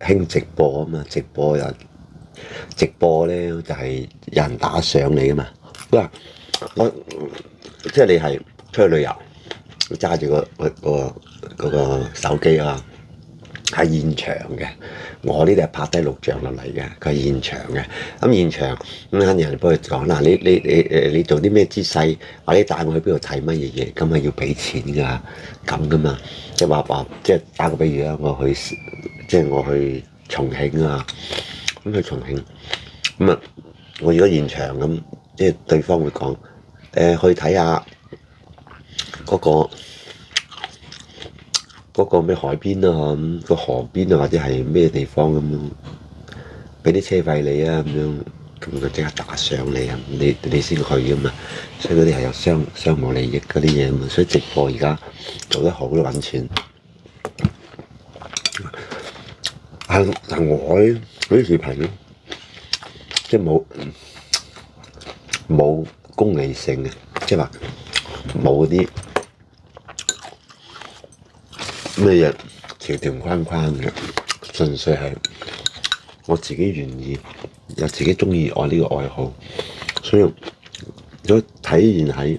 興直播啊嘛，直播咧就係有人打賞你啊嘛。我即係你係出去旅遊，揸住個手機啊，係現場嘅。我呢啲係拍低錄像落嚟嘅，佢係現場嘅。咁現場咁有人幫佢講嗱，你做啲咩姿勢，或者帶我去邊度睇乜嘢嘢，咁係要俾錢㗎，咁㗎嘛。即係話即係打個比喻啦，我去重慶啊，咁去重慶咁啊，我如果現場咁，即係對方會講去睇下嗰個咩海邊啊，咁個河邊啊，或者係咩地方咁樣，俾啲車費你啊，咁樣，咁佢即刻打賞你啊，你先去啊嘛。所以嗰啲係有商務利益嗰啲嘢啊嘛。所以直播而家做得好都揾錢。但我嗰啲視頻咧，即係冇功利性嘅，即係話冇嗰啲咩嘢條條框框嘅，純粹係我自己願意，又自己中意我呢個愛好，所以如果體現喺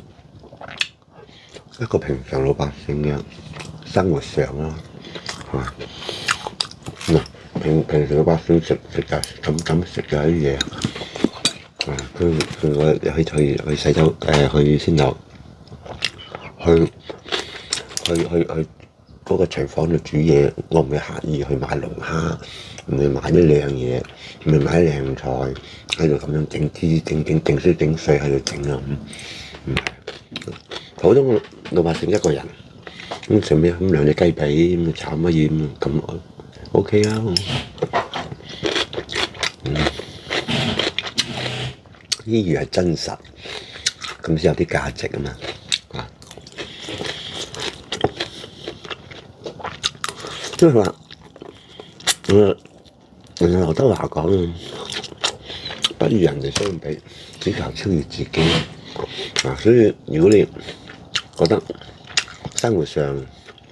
一個平常老百姓嘅生活上啦，係嘛？平時老百姓食就咁食嘅啲嘢，佢去洗手去先頭去嗰個廚房度煮嘢，我唔會刻意去買龍蝦，唔會買啲靚嘢，唔會買啲靚菜喺度咁樣整枝整衰整碎喺度整啊咁。普通老百姓一個人咁食咩？咁兩隻雞髀咁炒乜嘢咁 OK 啦。呢樣係真實，咁先有啲價值啊嘛。即係話，劉德華講不與人哋相比，只求超越自己。所以如果你覺得生活上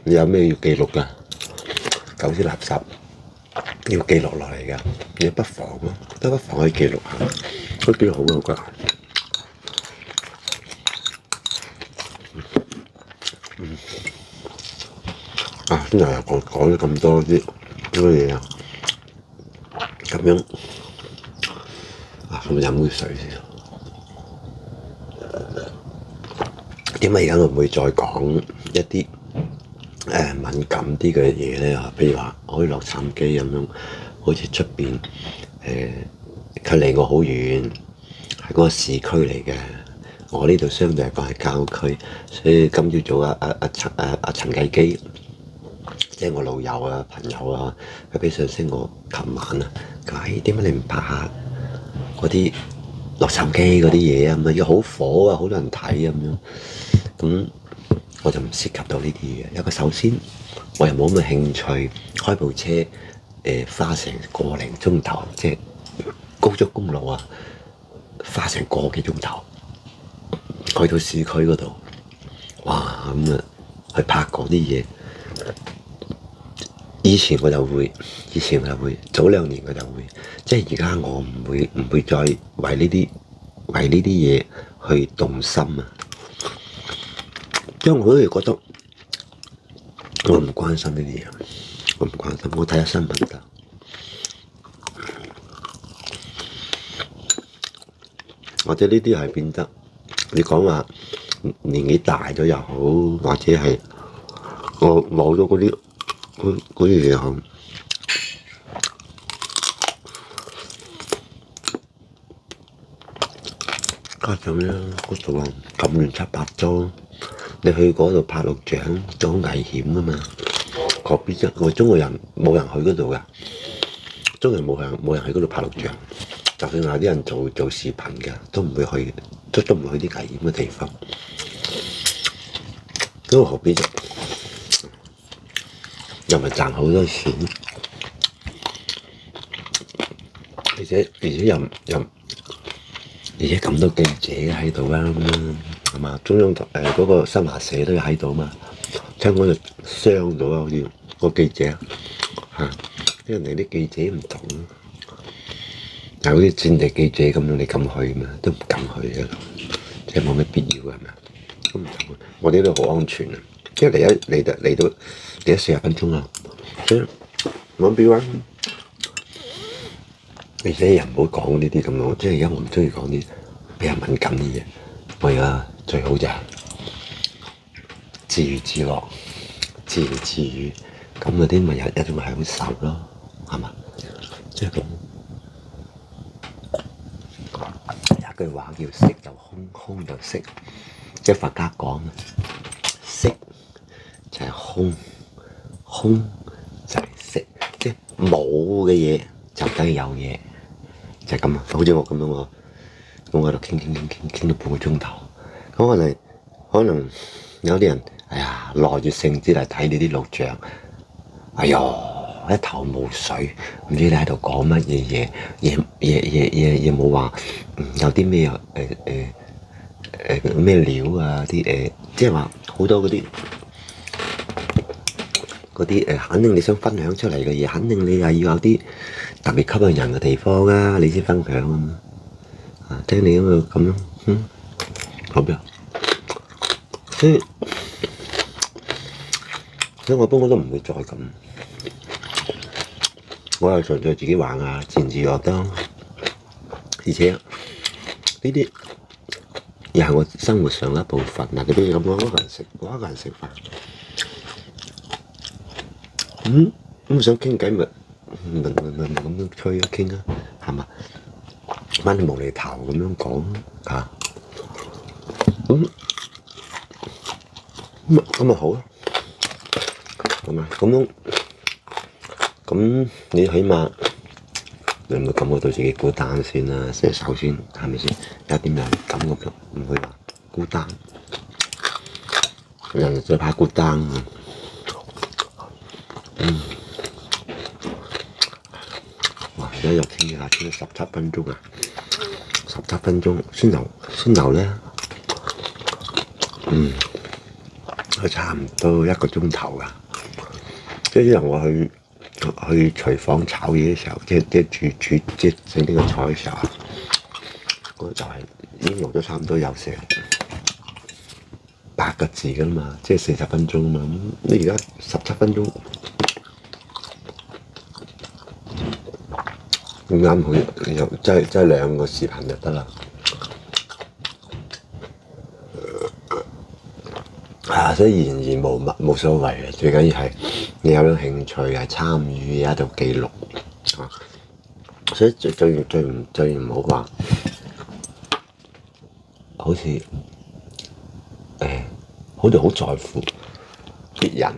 你有咩要記錄㗎，狗屎垃圾要記錄落嚟㗎，你不妨可以記錄下，都幾好嘅我覺得。先又講咗咁多啲嘢啊，咁樣咁飲杯水先。點解而家我唔會再講一啲敏感啲嘅嘢咧？譬如話好似洛杉磯咁樣，好似出邊佢離我好遠，係嗰個市區嚟嘅。我呢度相對嚟講係郊區，所以今朝早阿陳繼基，即係我老友啊朋友啊，佢俾信息我，琴晚啊，佢話點解你唔拍下嗰啲洛杉磯嗰啲嘢啊？咁啊，要好火啊，好多人睇咁樣。咁我就唔涉及到呢啲嘢，因為首先我又冇咁嘅興趣，開部車花成個零鐘頭，即係高速公路啊，花成個幾鐘頭去到市區嗰度，哇咁啊去拍嗰啲嘢。以前我就會，早2年我就會，即係而家我唔會再為呢啲嘢去動心啊！因為我都係覺得我唔關心呢啲嘢，我唔關心，我睇下新聞得。或者呢啲係變得，你講話年紀大咗又好，或者係我冇咗嗰啲嘢好。加上咧嗰度啊咁亂七八糟，你去嗰度拍錄像都好危險噶嘛。嗰邊我中國人冇人去嗰度噶，中國人冇人去嗰度拍錄像。就算有啲人做視頻嘅，都唔會去，都唔會去啲危險嘅地方。咁何必啫？又咪賺好多錢，而且咁多記者喺度啊，係嘛？中央嗰個新華社都喺度嘛。聽講就傷到啊，好似個記者嚇，人哋啲記者唔同，但係好似戰地記者咁樣，你敢去嘛？都唔敢去嘅，即係冇咩必要嘅係咪？都唔同。我哋都好安全啊，即係嚟到40分鐘啦，所以冇必要啊。而且人唔好講呢啲咁咯，即係而家我唔中意講啲比較敏感啲嘢。我而家最好就係自娛自樂、自言自語，咁嗰啲咪有一種享受咯，係嘛？即係咁。有句話叫色就空，空就色，即係佛家講色就係空，空就係色，即係冇嘅嘢就梗係有嘢。就係咁啊！好似我咁樣喎，咁我喺度傾到半個鐘頭。咁可能有啲人，哎呀，耐住性子嚟睇你啲錄像，哎唷一頭霧水，唔知你喺度講乜嘢冇話，有啲咩咩料啊啲即係話好多嗰啲肯定你想分享出嚟嘅嘢，肯定你係要有啲特別吸引人嘅地方啊，你先分享啊！聽你咁樣，好嘅。所以我不過都唔會再咁，我係純粹自己玩啊，自樂得。而且呢啲又係我生活上一部分嗱。你比如咁講，我一個人食飯。咁想傾偈咪咁樣吹一傾啊，係嘛？掹你無厘頭咁樣講嚇，咁咪好咯，係咪？咁你起碼你唔會感覺到自己孤單先啦，即係首先係咪先？有啲人感覺到唔會話孤單，人最怕孤單。而家又傾下，傾咗17分鐘啊！17分鐘，先頭咧，都差唔多1個鐘頭噶。即係由我去廚房炒嘢嘅時候，即係整呢個菜嘅時候，我就係已經錄咗差唔多有成8個字噶啦嘛，即係40分鐘啊嘛。咁你而家17分鐘。咁啱好，又真係2個視頻就得啦。所以言而無所謂嘅，最緊要係你有種興趣係參與喺度記錄。所以最唔好話，好似好在乎別人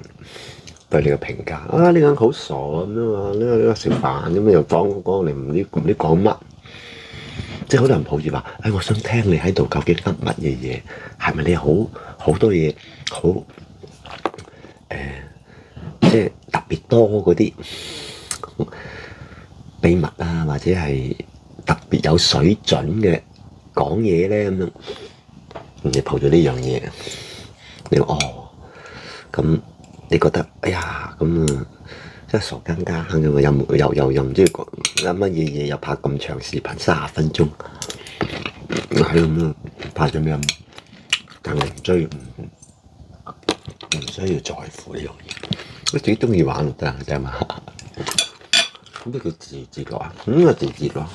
對你嘅評價啊！呢個人好傻咁樣啊！呢個食飯咁又講你唔知講乜，即係好多人抱住話，我想聽你喺度究竟噏乜嘢嘢，係咪你好多嘢好即係特別多嗰啲秘密啊，或者係特別有水準嘅講嘢咧咁樣，你抱住呢樣嘢，你話咁。你覺得哎呀咁真係傻更更嘅嘛？又唔知講乜嘢，又拍咁長視頻30分鐘，係咁咯，拍咗咩？但係唔需要在乎呢樣嘢，我自己中意玩就得，啫嘛。咁咩叫自樂啊？自樂。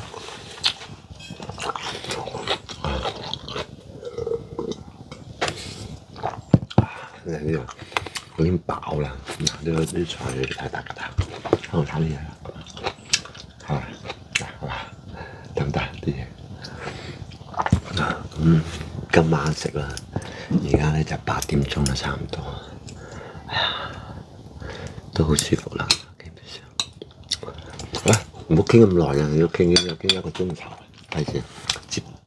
呢個我已經飽啦，呢啲菜太大㗎啦，我炒啲嘢啦，好啦，得唔得啲嘢？今晚食啦，而家咧就8點鐘啦，差唔多，哎呀，都好舒服啦，基本上，唔好傾咁耐啊，要傾1個鐘頭，睇先。